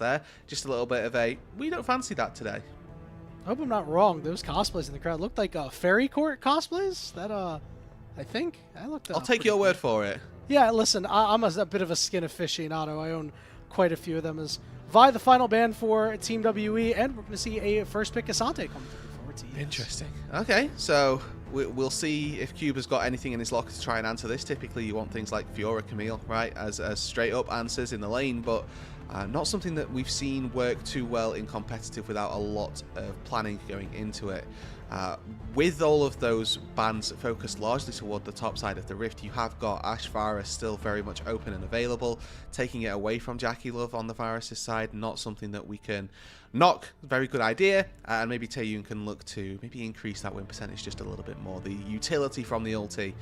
there. Just a little bit of a, we don't fancy that today. I hope I'm not wrong. Those cosplays in the crowd looked like fairy court cosplays. That I think I looked. I'll take your word for it. Yeah, listen, I'm a bit of a skin aficionado. I own quite a few of them. As Vi, the final ban for Team WE, and we're going to see a first pick Asante come through for TES. Interesting. Okay, so we'll see if Cube has got anything in his locker to try and answer this. Typically, you want things like Fiora, Camille, right, as straight up answers in the lane, but not something that we've seen work too well in competitive without a lot of planning going into it. With all of those bans focused largely toward the top side of the Rift, you have got Ashe Varus still very much open and available, taking it away from JackeyLove on the Varus' side, not something that we can knock. Very good idea, and maybe Taeyoon can look to maybe increase that win percentage just a little bit more. The utility from the ulti,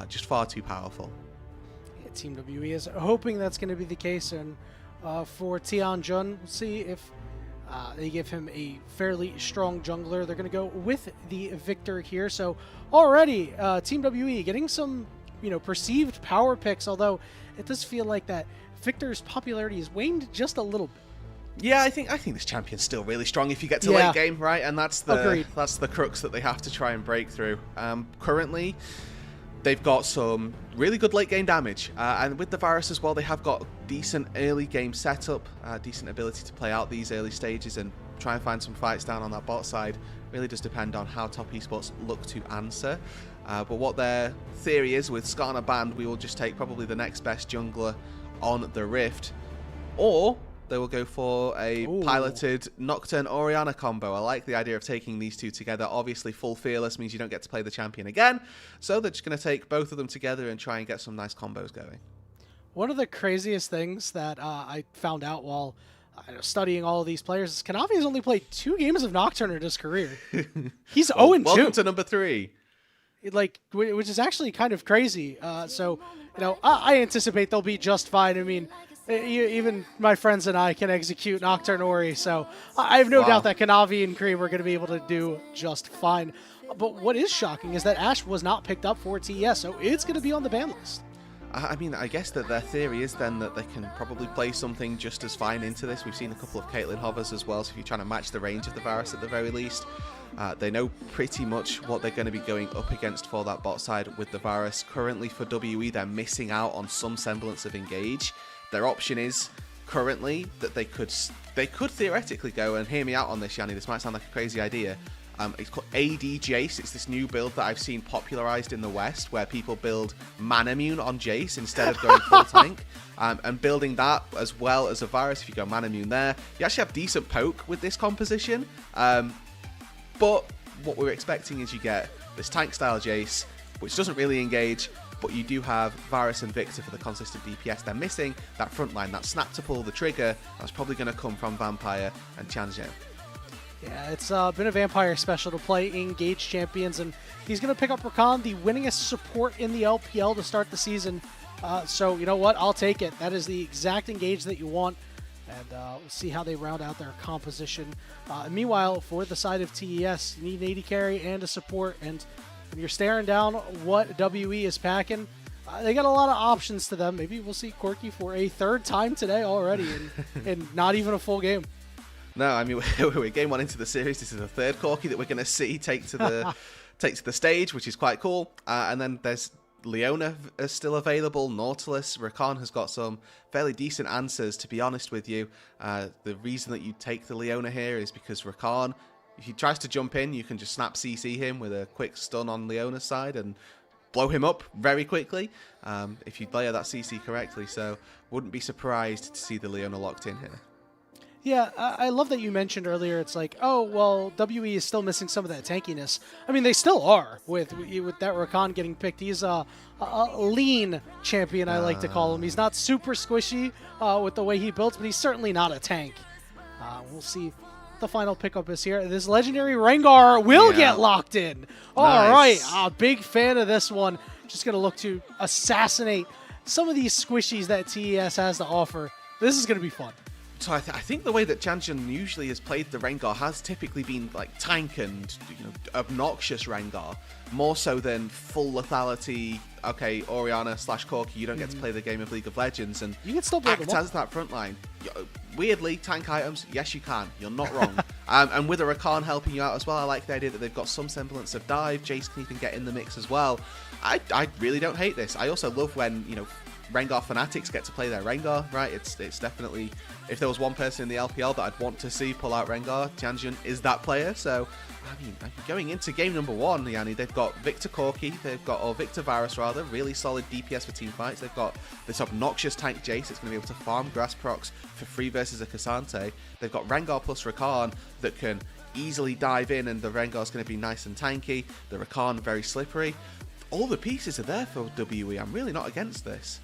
just far too powerful. Yeah, Team WE is hoping that's going to be the case, and for Tianzhen, we'll see if they give him a fairly strong jungler. They're going to go with the Victor here. So already, Team WE getting some, perceived power picks, although it does feel like that Victor's popularity has waned just a little bit. Yeah, I think this champion's still really strong if you get to late game, right? And that's the crux that they have to try and break through. Currently, they've got some really good late game damage, and with the Varus as well, they have got decent early game setup, decent ability to play out these early stages and try and find some fights down on that bot side. Really does depend on how top esports look to answer. But what their theory is, with Scott on a band, we will just take probably the next best jungler on the Rift, or they will go for a piloted Nocturne Orianna combo. I like the idea of taking these two together. Obviously, full Fearless means you don't get to play the champion again, so they're just going to take both of them together and try and get some nice combos going. One of the craziest things that I found out while studying all of these players is Kanavi has only played 2 games of Nocturne in his career. He's 0-2. Welcome to number 3. Which is actually kind of crazy. So, I anticipate they'll be just fine. I mean, even my friends and I can execute Nocturne Ori, so I have no doubt that Kanavi and Creme are going to be able to do just fine. But what is shocking is that Ashe was not picked up for TES, so it's going to be on the ban list. I mean, I guess that their theory is then that they can probably play something just as fine into this. We've seen a couple of Caitlyn hovers as well, so if you're trying to match the range of the Varus at the very least, they know pretty much what they're going to be going up against for that bot side with the Varus. Currently for WE, they're missing out on some semblance of engage. Their option is currently that they could theoretically go, and hear me out on this, Yanni, this might sound like a crazy idea. It's called AD Jace. It's this new build that I've seen popularized in the West, where people build Manamune on Jace instead of going full tank. And building that as well as a Varus, if you go Manamune there, you actually have decent poke with this composition. But what we're expecting is you get this tank style Jace, which doesn't really engage, but you do have Varus and Victor for the consistent DPS. They're missing that front line, that snap to pull the trigger. That's probably going to come from Vampire and Tianzhen. Yeah, it's been a Vampire special to play engage champions, and he's going to pick up Rakan, the winningest support in the LPL to start the season. So, you know what? I'll take it. That is the exact engage that you want, and we'll see how they round out their composition. Meanwhile, for the side of TES, you need an AD carry and a support, and when you're staring down what WE is packing, they got a lot of options to them. Maybe we'll see Corki for a 3rd time today already, and not even a full game. No, I mean, we're game 1 into the series. This is the 3rd Corki that we're going to see take to the stage, which is quite cool. And then there's Leona is still available. Nautilus, Rakan has got some fairly decent answers, to be honest with you. The reason that you take the Leona here is because Rakan, if he tries to jump in, you can just snap CC him with a quick stun on Leona's side and blow him up very quickly if you layer that CC correctly. So wouldn't be surprised to see the Leona locked in here. Yeah, I love that you mentioned earlier, it's like, oh, well, WE is still missing some of that tankiness. I mean, they still are with that Rakan getting picked. He's a lean champion, I like to call him. He's not super squishy with the way he builds, but he's certainly not a tank. We'll see the final pickup is here. This legendary Rengar will get locked in. All right, big fan of this one. Just going to look to assassinate some of these squishies that TES has to offer. This is going to be fun. So I think the way that Tianzhen usually has played the Rengar has typically been like tank and obnoxious Rengar, more so than full lethality. Okay, Orianna / Corki, you don't get to play the game of League of Legends, and you can still play act as that front line. weirdly, tank items, yes you can. You're not wrong. And with a Rakan helping you out as well, I like the idea that they've got some semblance of dive. Jace can even get in the mix as well. I really don't hate this. I also love when, you know, Rengar fanatics get to play their Rengar, right? It's definitely, if there was one person in the LPL that I'd want to see pull out Rengar, Tianzhen is that player. So, I mean, going into game number 1, Yanni, they've got Victor Corki, or Victor Varus rather, really solid DPS for team fights. They've got this obnoxious tank Jace that's going to be able to farm grass procs for free versus a Cassante. They've got Rengar plus Rakan that can easily dive in, and the Rengar's going to be nice and tanky. The Rakan very slippery. All the pieces are there for WE. I'm really not against this.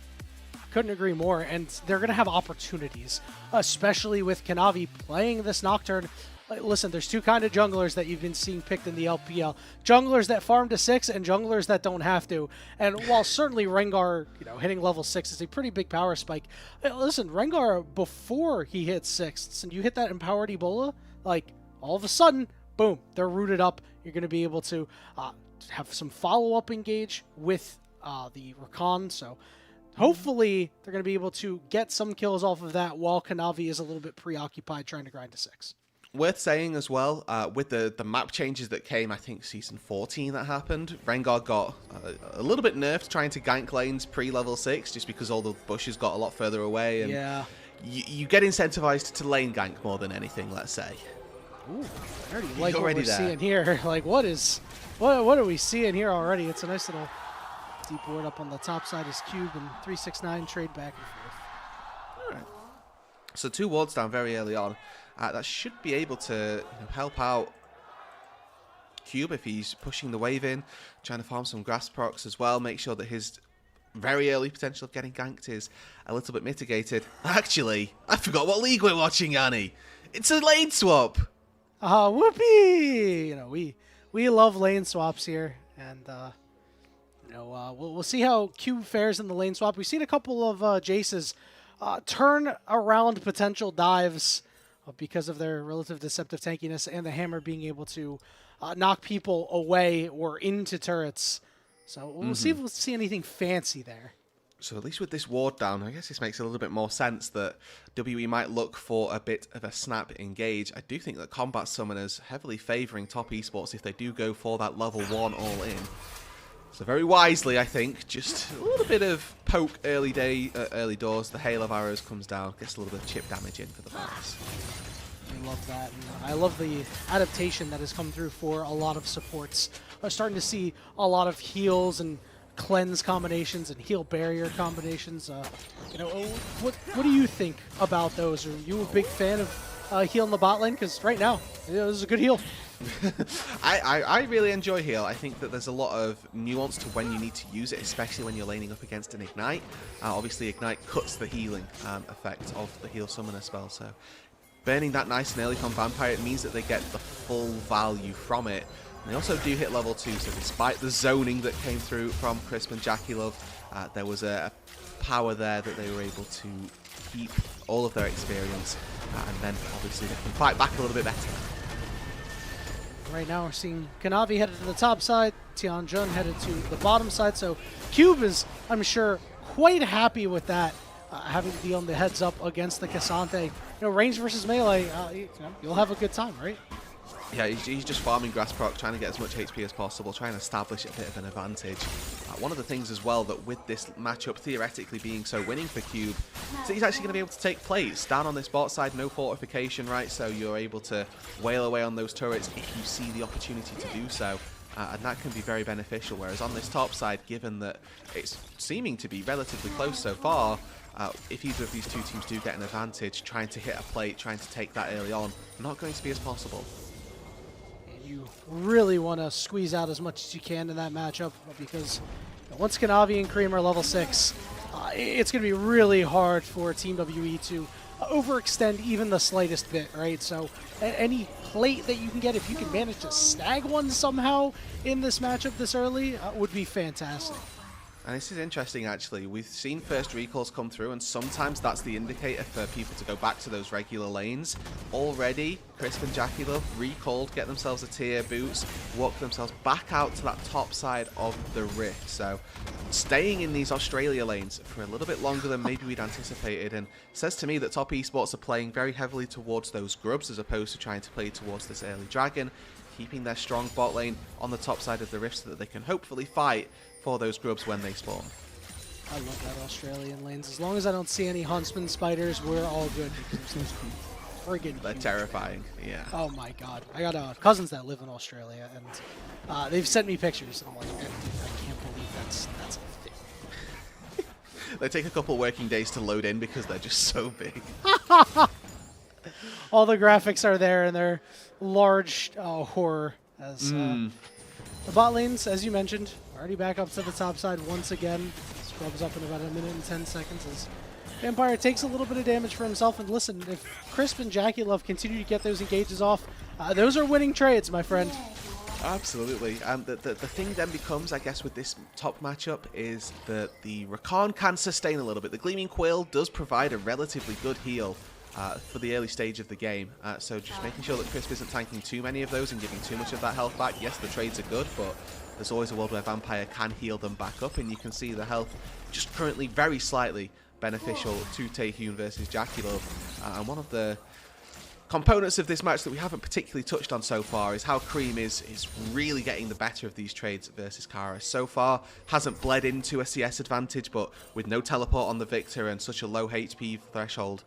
Couldn't agree more, and they're going to have opportunities, especially with Kanavi playing this Nocturne. Listen, there's two kind of junglers that you've been seeing picked in the LPL. Junglers that farm to 6 and junglers that don't have to. And while certainly Rengar, you know, hitting level 6 is a pretty big power spike, listen, Rengar, before he hits 6th, and you hit that empowered Ebola, like, all of a sudden, boom, they're rooted up. You're going to be able to have some follow-up engage with the Rakan, so hopefully they're going to be able to get some kills off of that while Kanavi is a little bit preoccupied trying to grind to 6. Worth saying as well, with the map changes that came, I think season 14 that happened, Rengar got a little bit nerfed trying to gank lanes pre-level 6 just because all the bushes got a lot further away, and yeah, you get incentivized to lane gank more than anything, let's say. Ooh, I already like what we're seeing here. Like, what are we seeing here already? It's a nice little deep ward up on the top side is Cube, and 369 trade back and forth. All right. So 2 wards down very early on. That should be able to help out Cube if he's pushing the wave in, trying to farm some grass procs as well, make sure that his very early potential of getting ganked is a little bit mitigated. Actually, I forgot what league we're watching, Yanni. It's a lane swap. Whoopee! You know, we love lane swaps here, and you know, we'll see how Cube fares in the lane swap. We've seen a couple of Jaces turn around potential dives because of their relative deceptive tankiness and the hammer being able to knock people away or into turrets. So we'll see if we'll see anything fancy there. So at least with this ward down, I guess this makes a little bit more sense that WE might look for a bit of a snap engage. I do think that combat summoners heavily favouring top esports if they do go for that level 1 all in. So very wisely, I think, just a little bit of poke early doors. The hail of arrows comes down, gets a little bit of chip damage in for the Varus. I love that. And I love the adaptation that has come through for a lot of supports. We're starting to see a lot of heals and cleanse combinations and heal barrier combinations. You know, what do you think about those? Are you a big fan of heal in the bot lane? Because right now, this is a good heal. I really enjoy heal. I think that there's a lot of nuance to when you need to use it, especially when you're laning up against an Ignite. Obviously, Ignite cuts the healing effect of the heal summoner spell, so burning that nice and early from Vampire, it means that they get the full value from it. And they also do hit level 2, so despite the zoning that came through from Crisp and JackeyLove, there was a power there that they were able to keep all of their experience, and then obviously they can fight back a little bit better. Right now we're seeing Kanavi headed to the top side, Tianzhen headed to the bottom side, so Cube is, I'm sure, quite happy with that, having to deal in the heads up against the Cassante. You know, range versus melee, you'll have a good time, right? Yeah, he's just farming grass proc, trying to get as much HP as possible, trying to establish a bit of an advantage. One of the things as well that with this matchup theoretically being so winning for Cube, so he's actually going to be able to take plates. Down on this bot side, no fortification, right? So you're able to wail away on those turrets if you see the opportunity to do so. And that can be very beneficial, whereas on this top side, given that it's seeming to be relatively close so far, if either of these two teams do get an advantage, trying to hit a plate, trying to take that early on, not going to be as possible. You really want to squeeze out as much as you can in that matchup, because once Kanavi and Creme are level 6, it's going to be really hard for Team WE to overextend even the slightest bit, right? So any plate that you can get, if you can manage to snag one somehow in this matchup this early, would be fantastic. And this is interesting, actually. We've seen first recalls come through, and sometimes that's the indicator for people to go back to those regular lanes. Already, Crisp and JackeyLove recalled, get themselves a tier boots, walk themselves back out to that top side of the Rift. So, staying in these Australia lanes for a little bit longer than maybe we'd anticipated, and says to me that Top Esports are playing very heavily towards those grubs as opposed to trying to play towards this early dragon, keeping their strong bot lane on the top side of the Rift so that they can hopefully fight for those grubs when they spawn. I love that Australian lanes. As long as I don't see any huntsman spiders, we're all good. Friggin' They're huge. terrifying, yeah. Oh my god. I got cousins that live in Australia, and they've sent me pictures. And I'm like, I can't believe that's a thing. They take a couple working days to load in because they're just so big. All the graphics are there, and they're large horror. As the bot lanes, as you mentioned, already back up to the top side once again. Scrubs up in about 1 minute and 10 seconds as Vampire takes a little bit of damage for himself. And listen, if Crisp and JackeyLove continue to get those engages off, those are winning trades, my friend. Absolutely. And the thing then becomes, I guess, with this top matchup is that the Rakan can sustain a little bit. The Gleaming Quill does provide a relatively good heal for the early stage of the game. So just making sure that Crisp isn't tanking too many of those and giving too much of that health back. Yes, the trades are good, but there's always a world where Vampire can heal them back up, and you can see the health just currently very slightly beneficial to Taeyoon versus JackeyLove. And one of the components of this match that we haven't particularly touched on so far is how Creme is really getting the better of these trades versus Karis. So far, hasn't bled into a CS advantage, but with no teleport on the Victor and such a low HP threshold,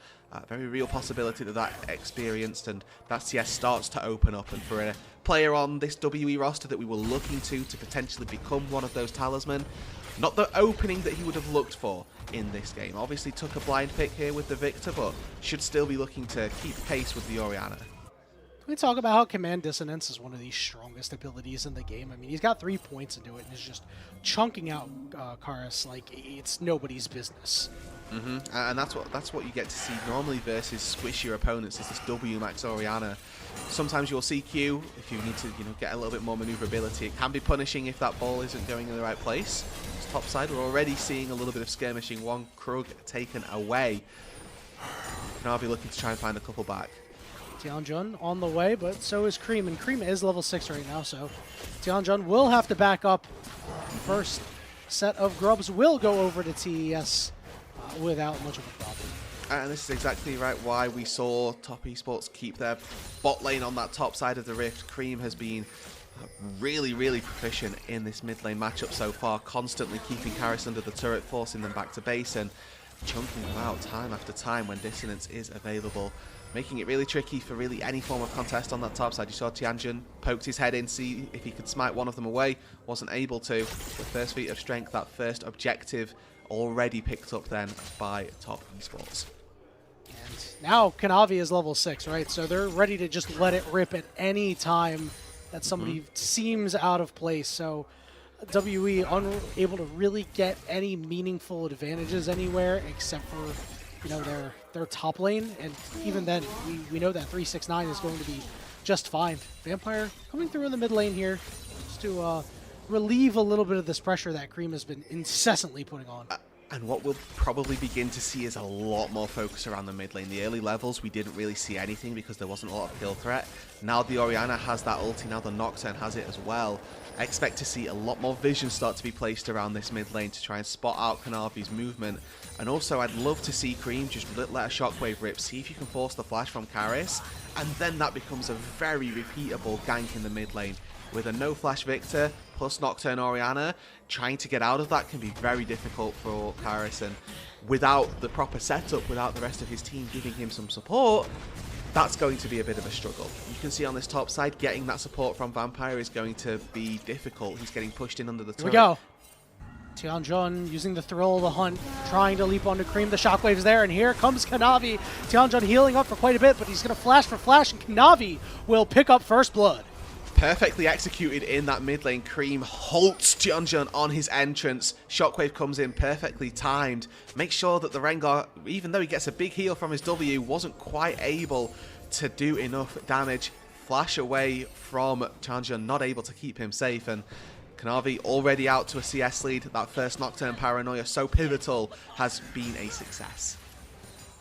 very real possibility that that experienced and that CS starts to open up. And for a player on this WE roster that we were looking to potentially become one of those talisman, not the opening that he would have looked for in this game. Obviously took a blind pick here with the Victor, but should still be looking to keep pace with the Orianna. We talk about how Command Dissonance is one of the strongest abilities in the game. I mean, he's got 3 points into it and is just chunking out Karis like it's nobody's business. And that's what you get to see normally versus squishier opponents is this W max Orianna. Sometimes you'll see Q if you need to, get a little bit more maneuverability. It can be punishing if that ball isn't going in the right place. This top side, we're already seeing a little bit of skirmishing. One Krug taken away. Kanavi looking to try and find a couple back. Tianzhen on the way, but so is Creme, and Creme is level 6 right now, so Tianzhen will have to back up. First set of grubs will go over to TES without much of a problem. And this is exactly right why we saw Top Esports keep their bot lane on that top side of the Rift. Creme has been really, really proficient in this mid lane matchup so far, constantly keeping Karis under the turret, forcing them back to base and chunking them out time after time when Dissonance is available, making it really tricky for really any form of contest on that top side. You saw Tianzhen poked his head in, see if he could smite one of them away, wasn't able to. The first feat of strength, that first objective already picked up then by Top Esports. And now Kanavi is level 6, right? So they're ready to just let it rip at any time that somebody seems out of place. So WE unable to really get any meaningful advantages anywhere except for, their top lane. And even then, we know that 369 is going to be just fine. Vampire coming through in the mid lane here just to relieve a little bit of this pressure that Creme has been incessantly putting on. And what we'll probably begin to see is a lot more focus around the mid lane. The early levels, we didn't really see anything because there wasn't a lot of kill threat. Now the Orianna has that ulti, now the Nocturne has it as well. I expect to see a lot more vision start to be placed around this mid lane to try and spot out Kanavi's movement. And also, I'd love to see Creme just let a shockwave rip, see if you can force the flash from Karis, and then that becomes a very repeatable gank in the mid lane. With a no-flash Victor plus Nocturne Orianna, trying to get out of that can be very difficult for Karis, and without the proper setup, without the rest of his team giving him some support, that's going to be a bit of a struggle. You can see on this top side, getting that support from Vampire is going to be difficult. He's getting pushed in under the turret. Here we go. Tianzhen using the thrill of the hunt, trying to leap onto Creme. The shockwave's there, and here comes Kanavi. Tianzhen healing up for quite a bit, but he's going to flash for flash, and Kanavi will pick up first blood. Perfectly executed in that mid lane. Creme halts Tianzhen on his entrance. Shockwave comes in perfectly timed. Make sure that the Rengar, even though he gets a big heal from his W, wasn't quite able to do enough damage. Flash away from Tianzhen, not able to keep him safe. And Kanavi already out to a CS lead. That first Nocturne Paranoia, so pivotal, has been a success.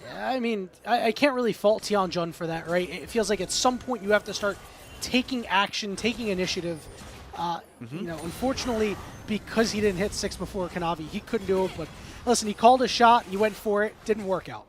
Yeah, I mean, I can't really fault Tianzhen for that, right? It feels like at some point you have to start taking action, taking initiative. You know, unfortunately, because he didn't hit 6 before Kanavi, he couldn't do it. But listen, he called a shot, he went for it, didn't work out.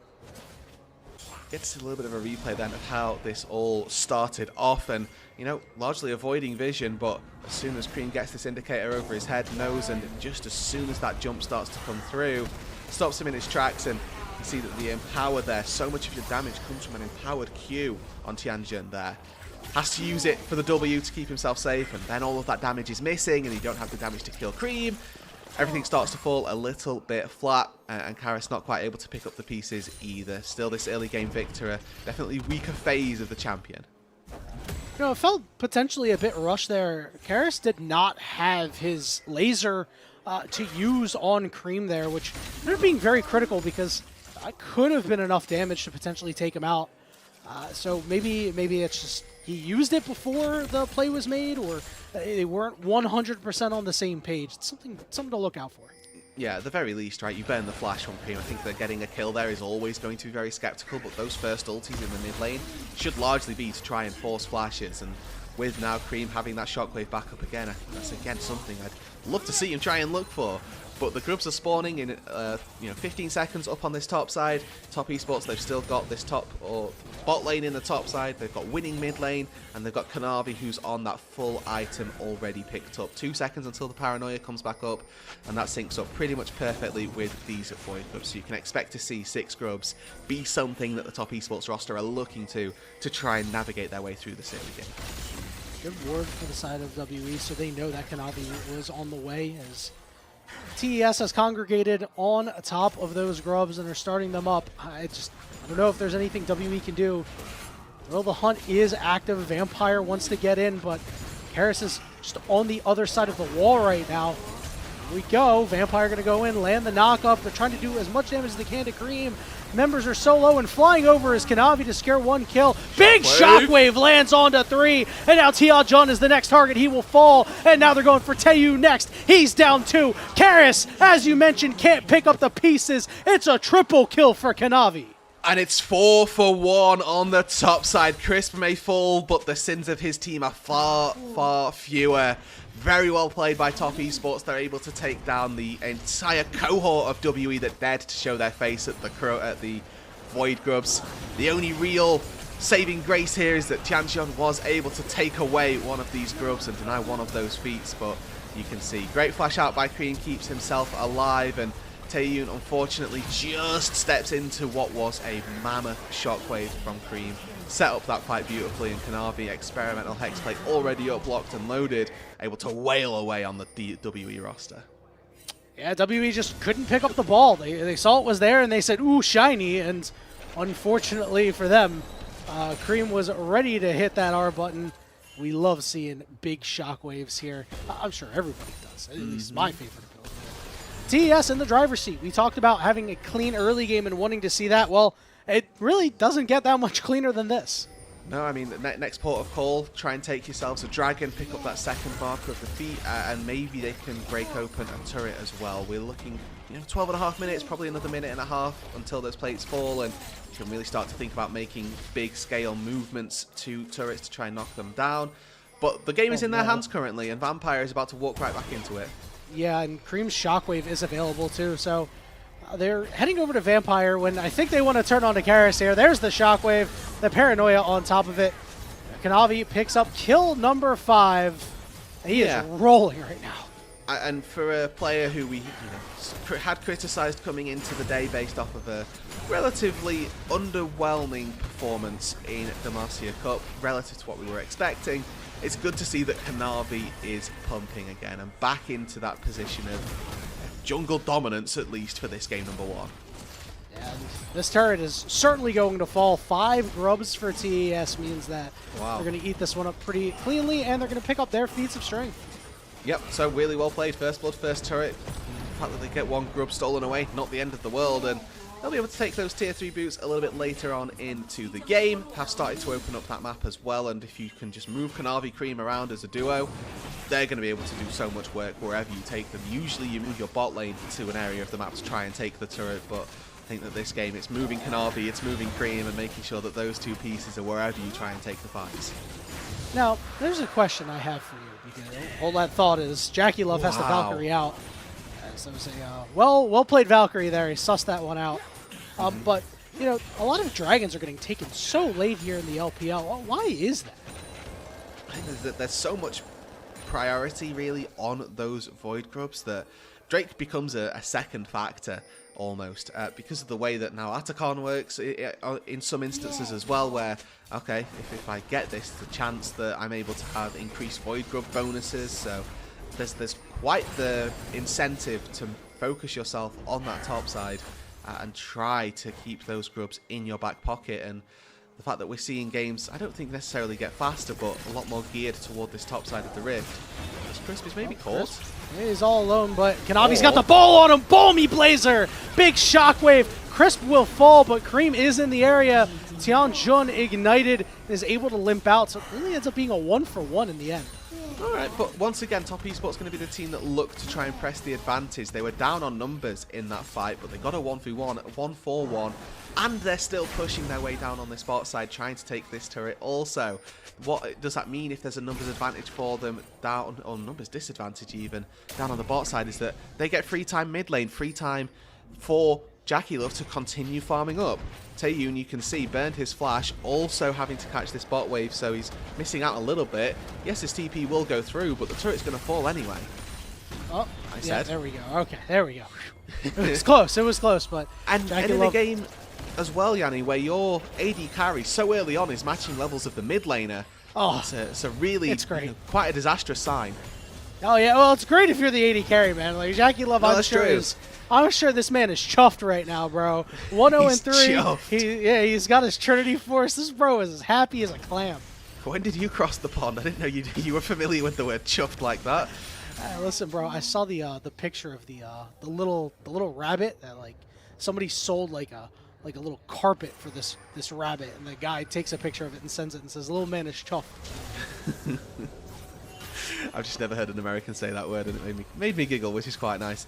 Gets a little bit of a replay then of how this all started off, and you know, largely avoiding vision, but as soon as Creme gets this indicator over his head, knows, and just as soon as that jump starts to come through, stops him in his tracks, and you see that the empower there, so much of your damage comes from an empowered Q on Tianzhen there. Has to use it for the W to keep himself safe, and then all of that damage is missing, and you don't have the damage to kill Creme. Everything starts to fall a little bit flat, and Karis not quite able to pick up the pieces either. Still, this early game victory, definitely weaker phase of the champion. You know, it felt potentially a bit rushed there. Karis did not have his laser to use on Creme there, which ended up being very critical because that could have been enough damage to potentially take him out. So maybe it's just he used it before the play was made, or they weren't 100% on the same page. It's something to look out for. Yeah, at the very least, right, you burn the flash on Creme. I think that getting a kill there is always going to be very skeptical, but those first ultis in the mid lane should largely be to try and force flashes, and with now Creme having that shockwave back up again, I think that's again something I'd love to see him try and look for. But the grubs are spawning in 15 seconds up on this top side. Top Esports, they've still got this top or bot lane in the top side. They've got winning mid lane, and they've got Kanavi, who's on that full item already picked up. 2 seconds until the Paranoia comes back up, and that syncs up pretty much perfectly with these void grubs. So you can expect to see 6 grubs be something that the Top Esports roster are looking to try and navigate their way through this early game. Good word for the side of WE, so they know that Kanavi was on the way as TES has congregated on top of those grubs and are starting them up. I don't know if there's anything WE can do. Well, the hunt is active. Vampire wants to get in, but Karis is just on the other side of the wall right now. Here we go. Vampire going to go in, land the knock-up. They're trying to do as much damage as they can to Creme. Members are so low, and flying over is Kanavi to scare 1 kill. Big shockwave lands onto 3, and now Tianzhen is the next target. He will fall, and now they're going for Taeyoon next. He's down 2. Karis, as you mentioned, can't pick up the pieces. It's a triple kill for Kanavi. And it's 4 for 1 on the top side. Crisp may fall, but the sins of his team are far, far fewer. Very well played by Top Esports. They're able to take down the entire cohort of WE that dared to show their face at the Void Grubs. The only real saving grace here is that Tianzhen was able to take away one of these grubs and deny one of those feats, but you can see great flash out by Creme keeps himself alive, and Taeyoon unfortunately just steps into what was a mammoth shockwave from Creme. Set up that fight beautifully, and Kanavi, experimental hexplate already up, locked and loaded, able to wail away on the WE roster. Yeah, WE just couldn't pick up the ball. They saw it was there and they said, ooh, shiny, and unfortunately for them, Creme was ready to hit that R button. We love seeing big shockwaves here. I'm sure everybody does. At least my favorite ability. TES in the driver's seat. We talked about having a clean early game and wanting to see that. Well, it really doesn't get that much cleaner than this. No, I mean, the next port of call, try and take yourselves a dragon, pick up that second marker of defeat, and maybe they can break open a turret as well. We're looking, 12.5 minutes, probably another minute and a half until those plates fall, and you can really start to think about making big scale movements to turrets to try and knock them down. But the game is in their hands currently, and Vampire is about to walk right back into it. Yeah, and Creme's shockwave is available too, so they're heading over to Vampire when I think they want to turn on to Karis here. There's the shockwave, the Paranoia on top of it. Kanavi picks up kill number 5. He is rolling right now. And for a player who we had criticised coming into the day based off of a relatively underwhelming performance in the Marcia Cup relative to what we were expecting, it's good to see that Kanavi is pumping again and back into that position of jungle dominance, at least for this game number 1. And this turret is certainly going to fall. 5 grubs for TES means that they're going to eat this one up pretty cleanly, and they're going to pick up their feats of strength. Yep, so really well played. First blood, first turret. The fact that they get 1 grub stolen away, not the end of the world, and they'll be able to take those tier 3 boots a little bit later on into the game, have started to open up that map as well, and if you can just move Kanavi, Creme around as a duo, they're going to be able to do so much work wherever you take them. Usually you move your bot lane to an area of the map to try and take the turret, but I think that this game, it's moving Kanavi, it's moving Creme, and making sure that those two pieces are wherever you try and take the fights. Now, there's a question I have for you, because all that thought is JackeyLove has the Valkyrie out. So I say, well played Valkyrie there. He sussed that one out. But, you know, a lot of dragons are getting taken so late here in the LPL. Why is that? I think that there's so much priority, really, on those Void Grubs that Drake becomes a second factor, almost, because of the way that now Atacon works in some instances as well, where, okay, if I get this, the chance that I'm able to have increased Void Grub bonuses, so there's quite the incentive to focus yourself on that top side and try to keep those grubs in your back pocket. And the fact that we're seeing games, I don't think necessarily get faster, but a lot more geared toward this top side of the rift. Crisp is maybe caught. He's all alone, but Kanavi's got the ball on him. Balmy Blazer! Big shockwave. Crisp will fall, but Creme is in the area. Tianzhen ignited and is able to limp out, so it really ends up being a 1-for-1 in the end. Alright, but once again, Top Esports going to be the team that looked to try and press the advantage. They were down on numbers in that fight, but they got a 1-for-1, 1-for-1, and they're still pushing their way down on the spot side, trying to take this turret also. What does that mean if there's a numbers advantage for them down, or numbers disadvantage even, down on the bot side, is that they get free time mid lane, free time for JackeyLove to continue farming up. Taeyoon, you can see, burned his flash, also having to catch this bot wave, so he's missing out a little bit. Yes, his TP will go through, but the turret's going to fall anyway. Oh, yeah, there we go. Okay, there we go. It was close, but and in the game as well, Yanni, where your AD carry so early on is matching levels of the mid laner. Oh, it's a really, great. You know, quite a disastrous sign. Oh yeah, well, it's great if you're the AD carry, man. Like JackeyLove, I'm sure this man is chuffed right now, bro. 1-0-3. He's got his Trinity Force. This bro is as happy as a clam. When did you cross the pond? I didn't know you were familiar with the word chuffed like that. Listen, bro, I saw the picture of the little rabbit that like somebody sold like a little carpet for this rabbit, and the guy takes a picture of it and sends it and says, "Little man is chuffed." I've just never heard an American say that word, and it made me giggle, which is quite nice.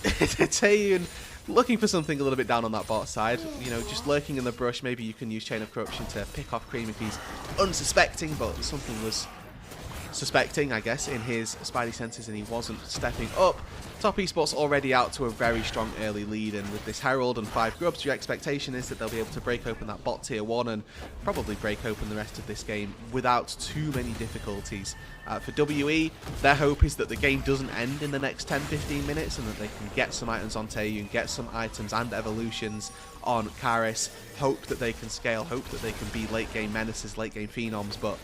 Taeyoon looking for something a little bit down on that bot side, you know, just lurking in the brush. Maybe you can use Chain of Corruption to pick off Creme if he's unsuspecting, but something was suspecting, I guess, in his spidey senses, and he wasn't stepping up. Top Esports already out to a very strong early lead, and with this Herald and 5 grubs, your expectation is that they'll be able to break open that bot tier 1 and probably break open the rest of this game without too many difficulties. For WE, their hope is that the game doesn't end in the next 10-15 minutes and that they can get some items on Taeyoon, get some items and evolutions on Karis, hope that they can scale, hope that they can be late game menaces, late game phenoms, but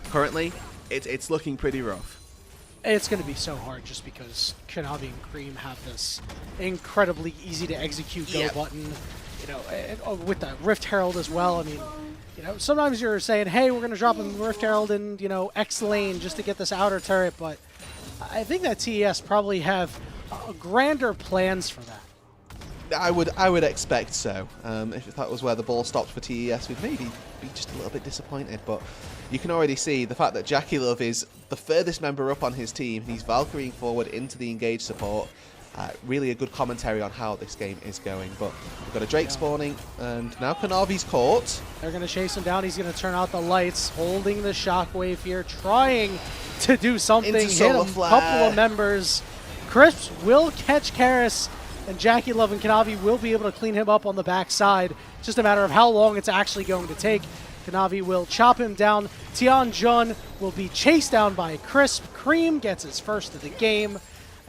currently it's looking pretty rough. It's going to be so hard just because Kanavi and Creme have this incredibly easy to execute go button, you know, and with the Rift Herald as well. I mean, you know, sometimes you're saying, hey, we're going to drop a Rift Herald in, you know, X lane just to get this outer turret, but I think that TES probably have grander plans for that. I would expect so. If that was where the ball stopped for TES, we'd maybe be just a little bit disappointed, but you can already see the fact that JackeyLove is the furthest member up on his team. He's Valkyrieing forward into the engaged support. Really a good commentary on how this game is going. But we've got a Drake spawning, and now Kanavi's caught. They're going to chase him down. He's going to turn out the lights, holding the shockwave here, trying to do something. Hit him, couple of members. Crisp will catch Karis, and JackeyLove and Kanavi will be able to clean him up on the backside. It's just a matter of how long it's actually going to take. Kanavi will chop him down. Tianzhen will be chased down by Crisp. Creme gets his first of the game.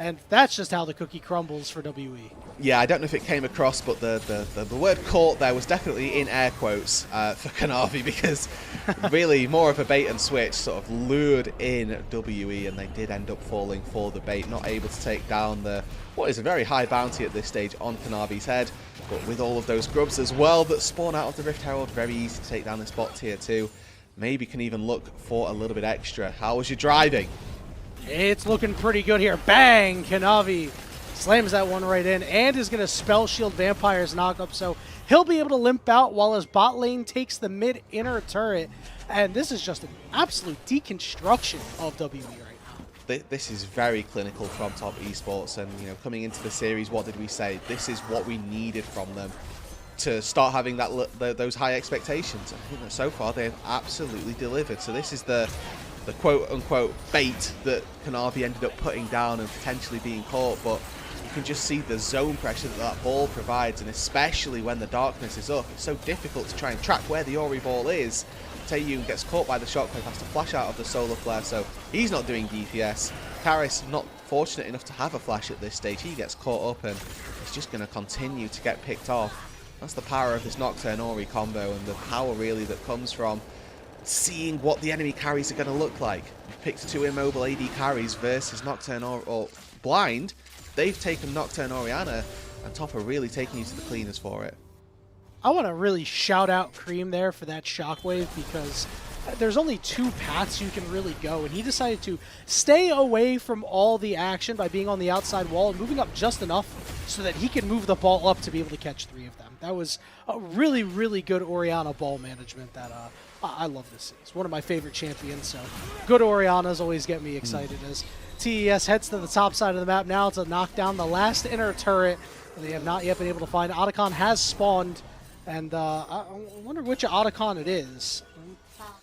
And that's just how the cookie crumbles for WE. Yeah, I don't know if it came across, but the word caught there was definitely in air quotes for Kanavi, because really more of a bait and switch sort of lured in WE, and they did end up falling for the bait, not able to take down what is a very high bounty at this stage on Kanavi's head. But with all of those grubs as well that spawn out of the Rift Herald, very easy to take down this bot tier 2. Maybe can even look for a little bit extra. How was your driving? It's looking pretty good here. Bang! Kanavi slams that one right in, and is going to spell shield Vampire's knockup, so he'll be able to limp out while his bot lane takes the mid inner turret. And this is just an absolute deconstruction of WE right now. This is very clinical from Top Esports, and coming into the series, what did we say? This is what we needed from them to start having those high expectations. I think that so far they've absolutely delivered. So this is the quote-unquote bait that Kanavi ended up putting down and potentially being caught, but you can just see the zone pressure that ball provides, and especially when the darkness is up, it's so difficult to try and track where the Ori ball is. Taeyoon gets caught by the shotclave, has to flash out of the solar flare, so he's not doing DPS. Karis not fortunate enough to have a flash at this stage. He gets caught up and it's just going to continue to get picked off. That's the power of this Nocturne Ori combo, and the power really that comes from seeing what the enemy carries are going to look like. You've picked two immobile AD carries versus Nocturne or Blind. They've taken Nocturne Orianna, and Top are really taking you to the cleaners for it. I want to really shout out Creme there for that shockwave, because there's only two paths you can really go, and he decided to stay away from all the action by being on the outside wall and moving up just enough so that he can move the ball up to be able to catch three of them. That was a really, really good Orianna ball management that I love this. It's one of my favorite champions, so good Oriannas always get me excited as TES heads to the top side of the map now to knock down the last inner turret that they have not yet been able to find. Otacon has spawned, and I wonder which Otacon it is.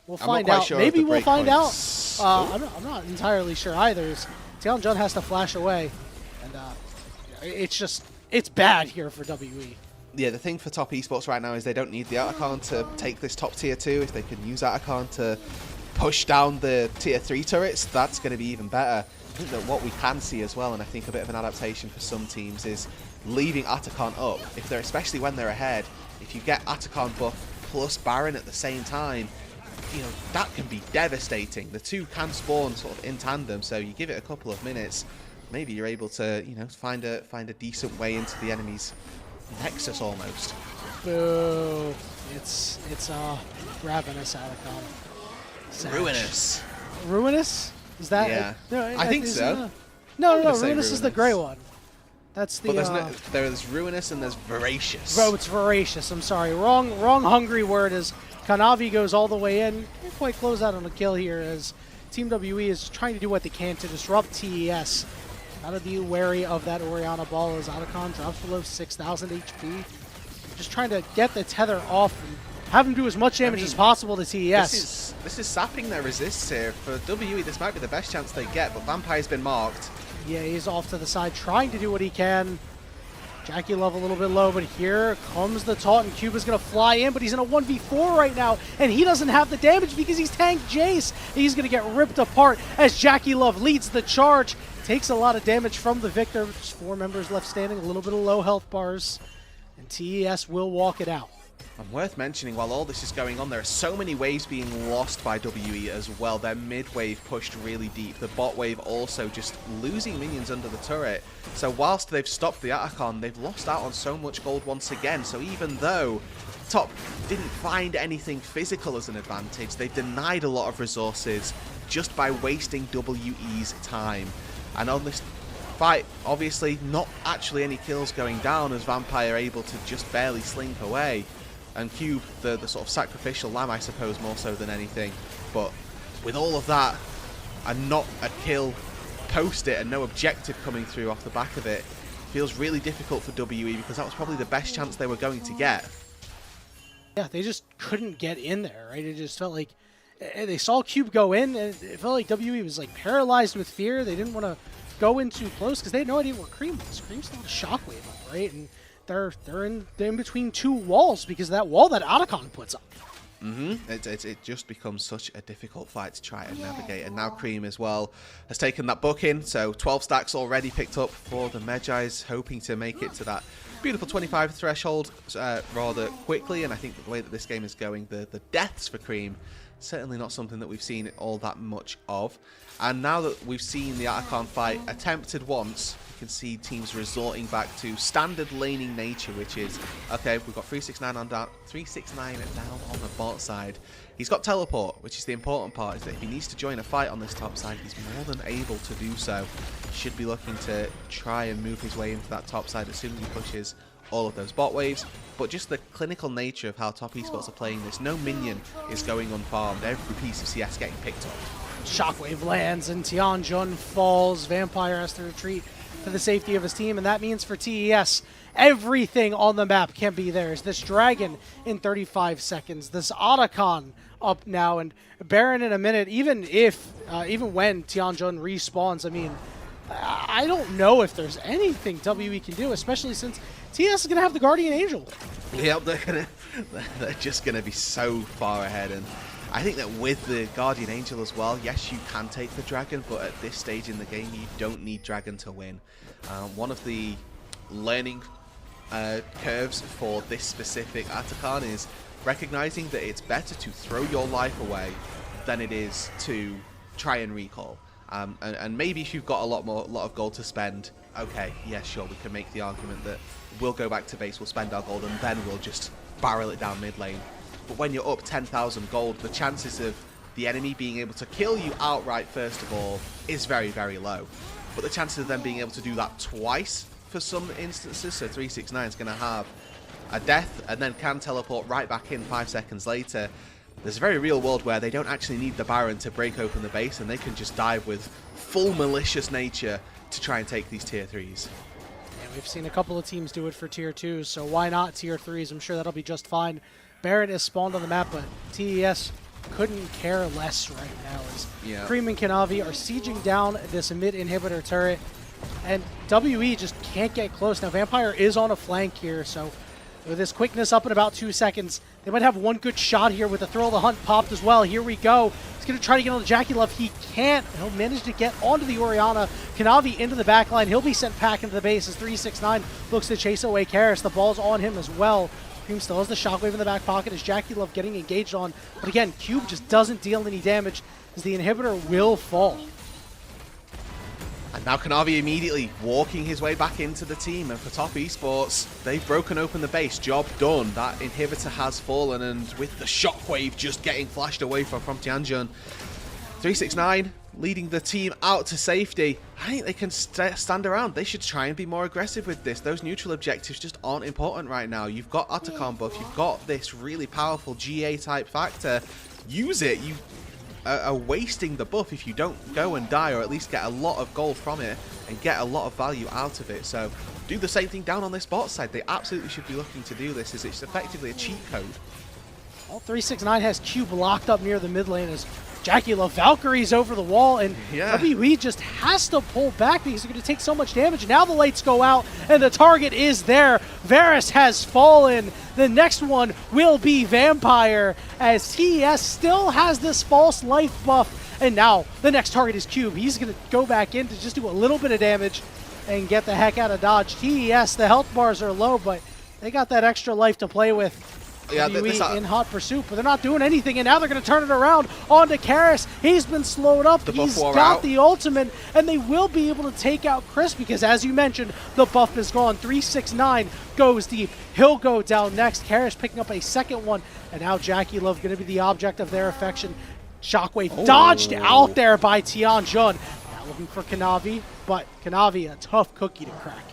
We'll find out. Sure Maybe we'll find out. I'm not entirely sure either. Tianzhen has to flash away, and it's bad here for WE. Yeah, the thing for Top Esports right now is they don't need the Otacon to take this top tier 2. If they can use Otacon to push down the tier 3 turrets, that's going to be even better. I think that what we can see as well, and I think a bit of an adaptation for some teams, is leaving Otacon up. If they're, especially when they're ahead, if you get Otacon buff plus Baron at the same time, that can be devastating. The two can spawn sort of in tandem, so you give it a couple of minutes, maybe you're able to, find a decent way into the enemy's nexus almost. Boo. It's Ravenous Otacon. Ruinous. Ruinous? Is that? Yeah. No, I think so. No, Ruinous is the gray one. That's the. But there's Ruinous and there's Voracious. Oh, it's Voracious. I'm sorry. Wrong hungry word. As Kanavi goes all the way in. Can't quite close out on a kill here as Team WE is trying to do what they can to disrupt TES. Gotta be wary of that Orianna ball as Otacon drops below 6,000 HP. Just trying to get the tether off and have him do as much damage as possible to TES. This is sapping their resists here. For WE, this might be the best chance they get, but Vampire's been marked. Yeah, he's off to the side trying to do what he can. JackeyLove a little bit low, but here comes the taunt, and Cube is going to fly in, but he's in a 1v4 right now, and he doesn't have the damage because he's tanked Jace. He's going to get ripped apart as JackeyLove leads the charge. Takes a lot of damage from the Victor. Just 4 members left standing, a little bit of low health bars, and TES will walk it out. And worth mentioning, while all this is going on, there are so many waves being lost by WE as well. Their mid wave pushed really deep. The bot wave also just losing minions under the turret. So whilst they've stopped the Otacon, they've lost out on so much gold once again. So even though Top didn't find anything physical as an advantage, they denied a lot of resources just by wasting WE's time. And on this fight, obviously not actually any kills going down as Vampire able to just barely slink away. And Cube, the sort of sacrificial lamb, I suppose, more so than anything. But with all of that, and not a kill post it, and no objective coming through off the back of it, feels really difficult for WE, because that was probably the best chance they were going to get. Yeah, they just couldn't get in there, right? It just felt like they saw Cube go in, and it felt like WE was like paralyzed with fear. They didn't want to go in too close because they had no idea where Creme was. Creme's still a shockwave up, right? And they're in between two walls because of that wall that Otacon puts up. It just becomes such a difficult fight to try and navigate. And now Creme as well has taken that book in, so 12 stacks already picked up for the Medjais, hoping to make it to that beautiful 25 threshold rather quickly. And I think the way that this game is going, the deaths for Creme certainly not something that we've seen all that much of. And now that we've seen the Atacon fight attempted once, you can see teams resorting back to standard laning nature, which is, okay, we've got 369 down on the bot side. He's got teleport, which is the important part, is that if he needs to join a fight on this top side, he's more than able to do so. He should be looking to try and move his way into that top side as soon as he pushes all of those bot waves. But just the clinical nature of how top esports are playing this, no minion is going unfarmed. Every piece of CS getting picked up. Shockwave lands and Tianzhen falls. Vampire has to retreat for the safety of his team, and that means for TES, everything on the map can be theirs. This Dragon in 35 seconds, this Otacon up now, and Baron in a minute. Even when Tianzhen respawns, I mean, I don't know if there's anything WE can do, especially since TES is going to have the Guardian Angel. Yep, they're just going to be so far ahead, and I think that with the Guardian Angel as well, yes, you can take the Dragon, but at this stage in the game, you don't need Dragon to win. One of the learning curves for this specific Atacon is recognizing that it's better to throw your life away than it is to try and recall. And maybe if you've got a lot of gold to spend, okay, yeah, sure, we can make the argument that we'll go back to base, we'll spend our gold, and then we'll just barrel it down mid lane. But when you're up 10,000 gold, the chances of the enemy being able to kill you outright, first of all, is very, very low. But the chances of them being able to do that twice for some instances, so 369 is going to have a death and then can teleport right back in 5 seconds later. There's a very real world where they don't actually need the Baron to break open the base, and they can just dive with full malicious nature to try and take these tier 3s. And we've seen a couple of teams do it for tier 2s, so why not tier 3s? I'm sure that'll be just fine. Baron is spawned on the map, but TES couldn't care less right now as Creme and Kanavi are sieging down this mid inhibitor turret, and WE just can't get close. Now Vampire is on a flank here, so with his quickness up in about 2 seconds, they might have one good shot here with the Thrill of the Hunt popped as well. Here we go. He's going to try to get on the JackeyLove. He can't. He'll manage to get onto the Orianna. Kanavi into the back line. He'll be sent back into the base as 369 looks to chase away Karis. The ball's on him as well. Creme still has the Shockwave in the back pocket as JackeyLove getting engaged on. But again, Cube just doesn't deal any damage as the inhibitor will fall. And now Kanavi immediately walking his way back into the team, and for top esports, they've broken open the base. Job done. That inhibitor has fallen, and with the Shockwave just getting flashed away from Tianzhen, 369 leading the team out to safety. I think they can stand around. They should try and be more aggressive with this. Those neutral objectives just aren't important right now. You've got Atacon buff, you've got this really powerful GA type factor. Use it. You are wasting the buff if you don't go and die, or at least get a lot of gold from it and get a lot of value out of it. So do the same thing down on this bot side. They absolutely should be looking to do this, as it's effectively a cheat code. Well, 369 has Cube locked up near the mid lane as JackeyLove Valkyrie's over the wall, and WE just has to pull back because they're going to take so much damage. And now the lights go out, and the target is there. Varus has fallen. The next one will be Vampire, as TES still has this false life buff. And now the next target is Cube. He's going to go back in to just do a little bit of damage and get the heck out of dodge. TES, the health bars are low, but they got that extra life to play with. Yeah, in hot pursuit, but they're not doing anything, and now they're going to turn it around onto Karis. He's been slowed up. He's got the ultimate, and they will be able to take out Chris because, as you mentioned, the buff is gone. 369 goes deep. He'll go down next. Karis picking up a second one, and now JackeyLove going to be the object of their affection. Shockwave dodged out there by Tianzhen. Now looking for Kanavi, but Kanavi, a tough cookie to crack.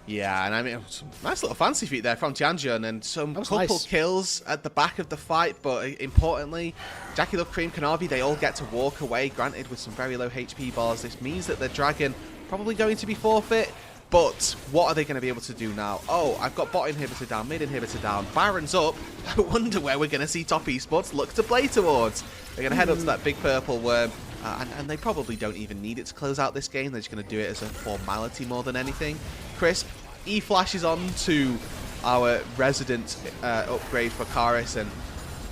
Yeah, and I mean, some nice little fancy feat there from Tianzhen, and some couple kills at the back of the fight, but importantly, JackeyLove, Creme, Kanavi, they all get to walk away, granted with some very low HP bars. This means that the Dragon probably going to be forfeit, but what are they going to be able to do now? Oh, I've got bot inhibitor down, mid inhibitor down, Baron's up. I wonder where we're going to see top esports look to play towards. They're going to head up to that big purple worm, and they probably don't even need it to close out this game. They're just going to do it as a formality more than anything. Crisp, E-flashes on to our resident upgrade for Karis, and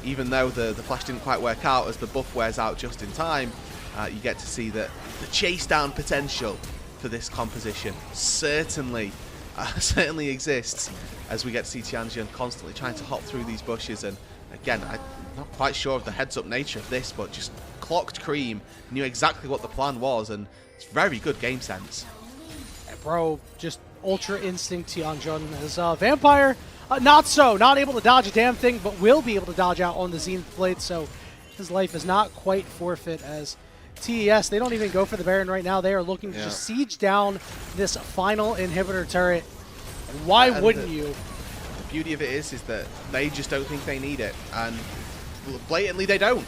even though the flash didn't quite work out as the buff wears out just in time, you get to see that the chase down potential for this composition certainly exists, as we get to see Tianzhen constantly trying to hop through these bushes. And again, not quite sure of the heads-up nature of this, but just clocked Creme, knew exactly what the plan was, and it's very good game sense. Yeah, bro, just Ultra Instinct Tianzhen as Vampire. Not able to dodge a damn thing, but will be able to dodge out on the Zenith Blade, so his life is not quite forfeit as TES, they don't even go for the Baron right now. They are looking to just siege down this final inhibitor turret. And why wouldn't you? The beauty of it is that they just don't think they need it, and blatantly they don't.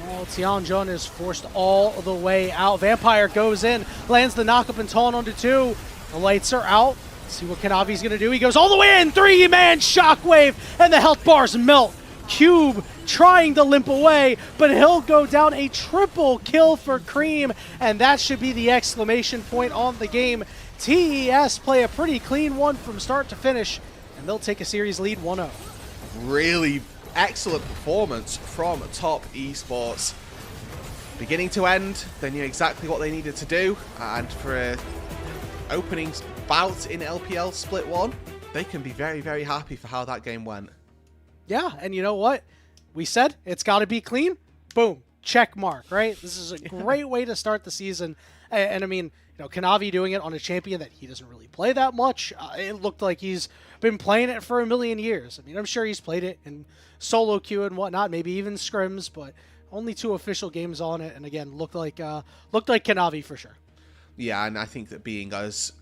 Well, Tianzhen is forced all the way out. Vampire goes in, lands the knockup and taunt onto 2. The lights are out. Let's see what Kanavi's going to do. He goes all the way in, 3-man shockwave, and the health bars melt. Cube trying to limp away, but he'll go down. A triple kill for Creme, and that should be the exclamation point on the game. TES play a pretty clean one from start to finish, and they'll take a series lead 1-0. Really excellent performance from top esports. Beginning to end, they knew exactly what they needed to do, and for a opening bout in LPL Split 1, they can be very, very happy for how that game went. Yeah, and you know what? We said it's got to be clean. Boom, check mark, right? This is a great way to start the season. And I mean, you know, Kanavi doing it on a champion that he doesn't really play that much. It looked like he's been playing it for a million years. I mean, I'm sure he's played it in solo queue and whatnot, maybe even scrims, but only 2 official games on it. And again, looked like Kanavi for sure. Yeah, and I think that being as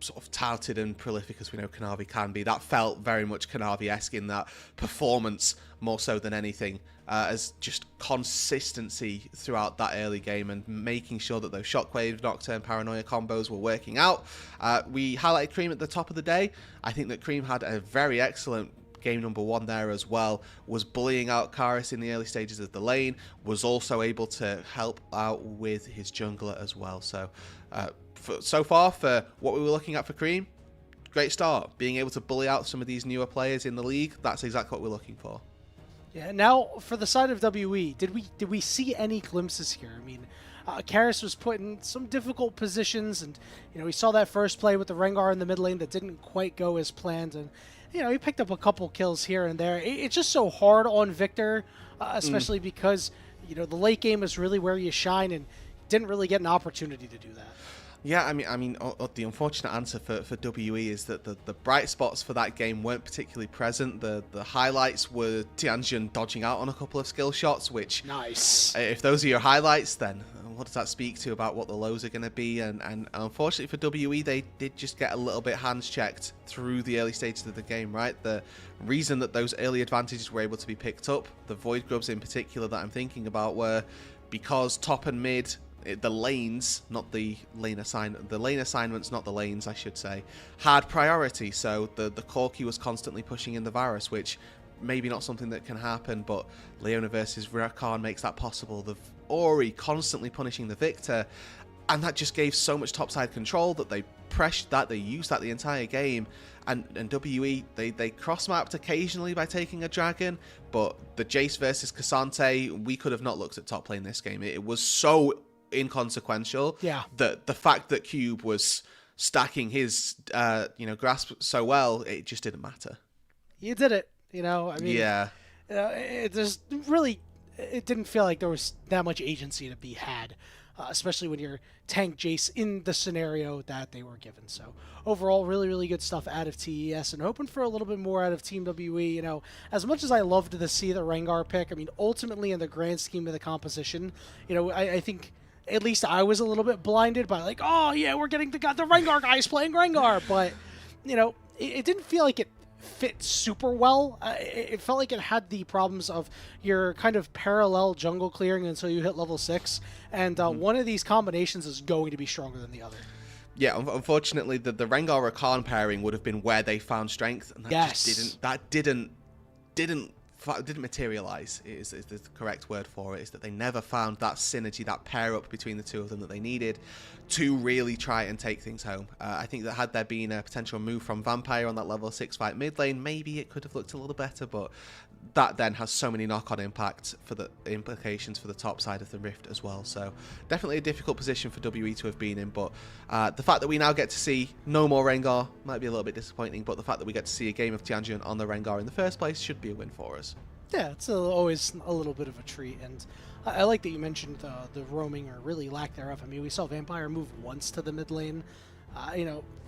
sort of touted and prolific as we know Kanavi can be, that felt very much Kanavi-esque in that performance more so than anything, as just consistency throughout that early game and making sure that those Shockwave, Nocturne, Paranoia combos were working out. We highlighted Creme at the top of the day. I think that Creme had a very excellent game number 1 there as well, was bullying out Karis in the early stages of the lane, was also able to help out with his jungler as well. So so far, for what we were looking at for Creme, great start. Being able to bully out some of these newer players in the league, that's exactly what we're looking for. Yeah, now for the side of WE, did we see any glimpses here? I mean, Karis was put in some difficult positions, and you know, we saw that first play with the Rengar in the mid lane that didn't quite go as planned, and you know, he picked up a couple kills here and there. It's just so hard on Victor, especially because you know, the late game is really where you shine, and didn't really get an opportunity to do that. Yeah, I mean, the unfortunate answer for WE is that the bright spots for that game weren't particularly present. The highlights were Tianzhen dodging out on a couple of skill shots, which, nice. If those are your highlights, then what does that speak to about what the lows are going to be? And unfortunately for WE, they did just get a little bit hands checked through the early stages of the game, right? The reason that those early advantages were able to be picked up, the Void Grubs in particular that I'm thinking about, were because top and mid, the lanes, not the lane assignments, not the lanes, I should say, had priority. So the Corki was constantly pushing in the Varus, which maybe not something that can happen, but Leona versus Rakan makes that possible. The Ori constantly punishing the Victor, and that just gave so much topside control that they pressured that, they used that the entire game. And WE, they cross-mapped occasionally by taking a dragon, but the Jace versus Cassante, we could have not looked at top lane this game. It was so inconsequential. Yeah. The fact that Cube was stacking his grasp so well, it just didn't matter. You did it. You know, I mean, yeah. It didn't feel like there was that much agency to be had, especially when you're tank Jace in the scenario that they were given. So overall, really, really good stuff out of TES, and hoping for a little bit more out of Team WE. You know, as much as I loved to see the Rengar pick, I mean, ultimately in the grand scheme of the composition, you know, I think at least I was a little bit blinded by like, oh yeah, we're getting the Rengar guys playing Rengar, but you know, it didn't feel like it fit super well. It felt like it had the problems of your kind of parallel jungle clearing until you hit level 6, and one of these combinations is going to be stronger than the other. Yeah, unfortunately, the Rengar Rakan pairing would have been where they found strength, and that didn't materialize. Is the correct word for it? Is that they never found that synergy, that pair up between the two of them that they needed to really try and take things home. I think that had there been a potential move from Vampire on that level 6 fight mid lane, maybe it could have looked a little better, but that then has so many knock-on impacts for the implications for the top side of the Rift as well. So definitely a difficult position for WE to have been in, but the fact that we now get to see no more Rengar might be a little bit disappointing, but the fact that we get to see a game of Tianzhen on the Rengar in the first place should be a win for us. Yeah, it's always a little bit of a treat, and I like that you mentioned the roaming or really lack thereof. I mean, we saw Vampire move once to the mid lane.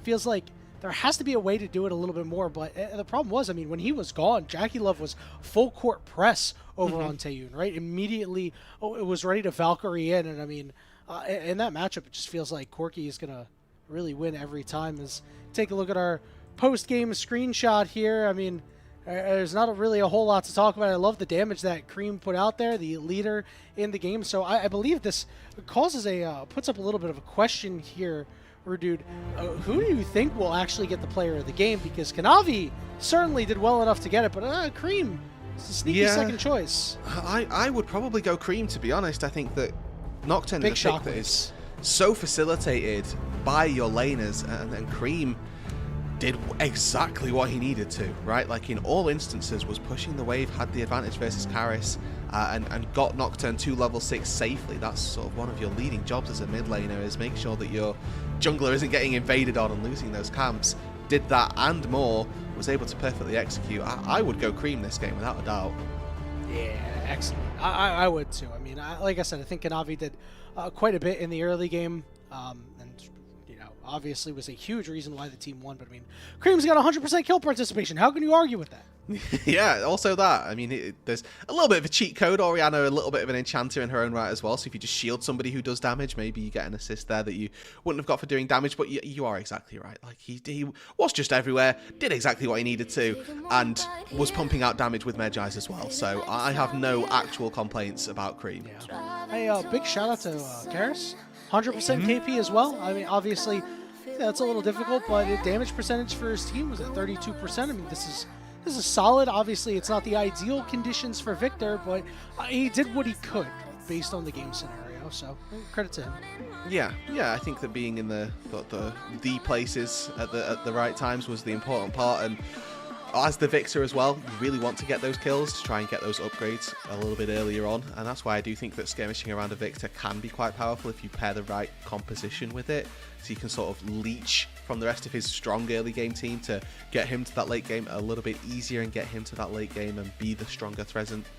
Feels like there has to be a way to do it a little bit more, but the problem was, I mean, when he was gone, JackeyLove was full court press over on Taeyoon, right? Immediately, it was ready to Valkyrie in, and I mean, in that matchup, it just feels like Corki is going to really win every time. Take a look at our post-game screenshot here. I mean, there's not really a whole lot to talk about. I love the damage that Creme put out there, the leader in the game. So I believe this causes puts up a little bit of a question here, Roodood. Who do you think will actually get the player of the game? Because Kanavi certainly did well enough to get it, but Creme is a sneaky second choice. I would probably go Creme, to be honest. I think that Nocturne Big is a pick that is so facilitated by your laners, and Creme did exactly what he needed to, right? Like, in all instances, was pushing the wave, had the advantage versus Karis, and got Nocturne to level 6 safely. That's sort of one of your leading jobs as a mid laner, is make sure that your jungler isn't getting invaded on and losing those camps. Did that and more, was able to perfectly execute. I would go Creme this game without a doubt. Yeah, excellent. I would too. I mean, like I said, I think Kanavi did quite a bit in the early game, and obviously was a huge reason why the team won. But I mean, Creme's got 100% kill participation. How can you argue with that? Yeah, also that. I mean, there's a little bit of a cheat code. Orianna, a little bit of an enchanter in her own right as well. So if you just shield somebody who does damage, maybe you get an assist there that you wouldn't have got for doing damage. But you are exactly right. Like, he was just everywhere, did exactly what he needed to, and was pumping out damage with Medjai's as well. So I have no actual complaints about Creme. Yeah. Hey, big shout out to Karis. 100% KP as well. I mean, obviously, that's a little difficult, but damage percentage for his team was at 32%. I mean, this is solid. Obviously, it's not the ideal conditions for Victor, but he did what he could based on the game scenario. So credit to him. Yeah. I think that being in the places at the right times was the important part, and as the Victor as well, you really want to get those kills to try and get those upgrades a little bit earlier on, and that's why I do think that skirmishing around a Victor can be quite powerful if you pair the right composition with it, so you can sort of leech from the rest of his strong early game team to get him to that late game a little bit easier and get him to that late game and be the stronger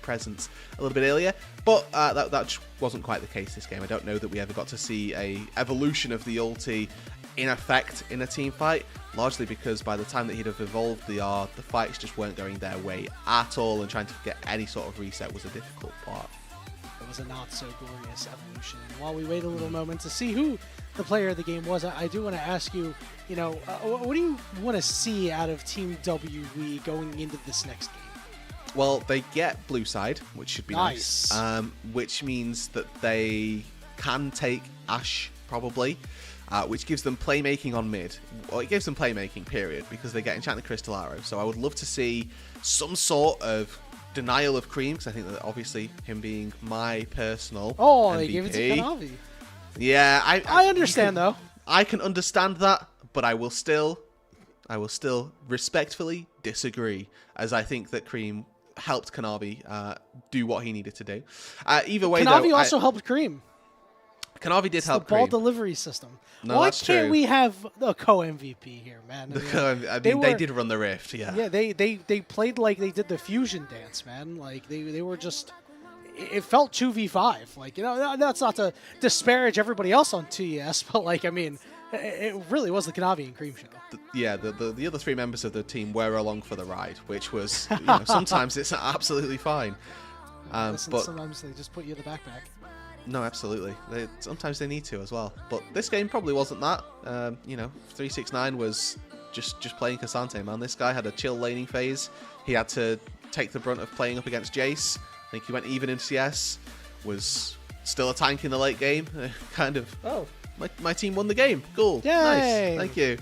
presence a little bit earlier. But that just wasn't quite the case this game. I don't know that we ever got to see a evolution of the ulti in effect in a team fight, largely because by the time that he'd have evolved the R, the fights just weren't going their way at all, and trying to get any sort of reset was a difficult part. It was a not so glorious evolution. And while we wait a little moment to see who the player of the game was, I do want to ask you, what do you want to see out of Team WE going into this next game? Well, they get blue side, which should be nice. Which means that they can take Ashe, probably. Which gives them playmaking on mid. Well, it gives them playmaking, period, because they get Enchanted Crystal Arrow. So I would love to see some sort of denial of Creme, because I think that obviously him being my personal MVP. They gave it to Kanavi. Yeah, I understand though. I can understand that, but I will still respectfully disagree, as I think that Creme helped Kanavi do what he needed to do. Either way, Kanavi though, also helped Creme. Kanavi did help the ball Creme. Delivery system. No, Why can't we have a co-MVP here, man? They did run the rift, yeah. Yeah, they played like they did the fusion dance, man. Like they were just. It felt 2v5. Like, that's not to disparage everybody else on TES, but like, I mean, it really was the Kanavi and Creme show. The other three members of the team were along for the ride, which was sometimes it's absolutely fine. But sometimes they just put you in the backpack. No, absolutely. Sometimes they need to as well. But this game probably wasn't that. 369 was just playing Cassante, man. This guy had a chill laning phase. He had to take the brunt of playing up against Jace. I think he went even in CS. Was still a tank in the late game. My team won the game. Cool. Yay. Nice. Thank you.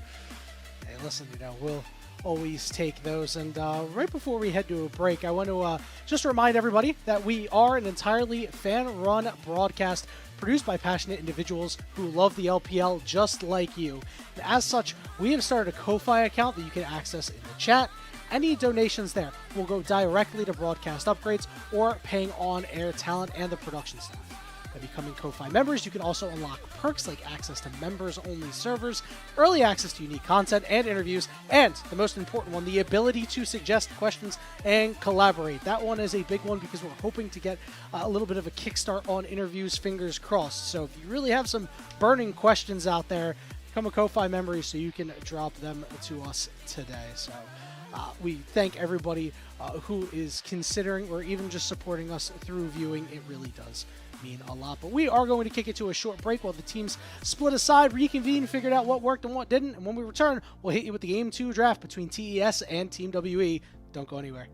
Hey, listen, we'll always take those. And right before we head to a break, I want to just remind everybody that we are an entirely fan-run broadcast produced by passionate individuals who love the LPL just like you. And as such, we have started a Ko-Fi account that you can access in the chat. Any donations there will go directly to broadcast upgrades or paying on-air talent and the production staff. By becoming Ko-Fi members, you can also unlock perks like access to members-only servers, early access to unique content and interviews, and the most important one, the ability to suggest questions and collaborate. That one is a big one because we're hoping to get a little bit of a kickstart on interviews, fingers crossed. So if you really have some burning questions out there, become a Ko-Fi member so you can drop them to us today. So we thank everybody who is considering or even just supporting us through viewing. It really does mean a lot. But we are going to kick it to a short break while the teams split aside, reconvene, figured out what worked and what didn't. And when we return, we'll hit you with the Game 2 draft between TES and Team WE. Don't go anywhere.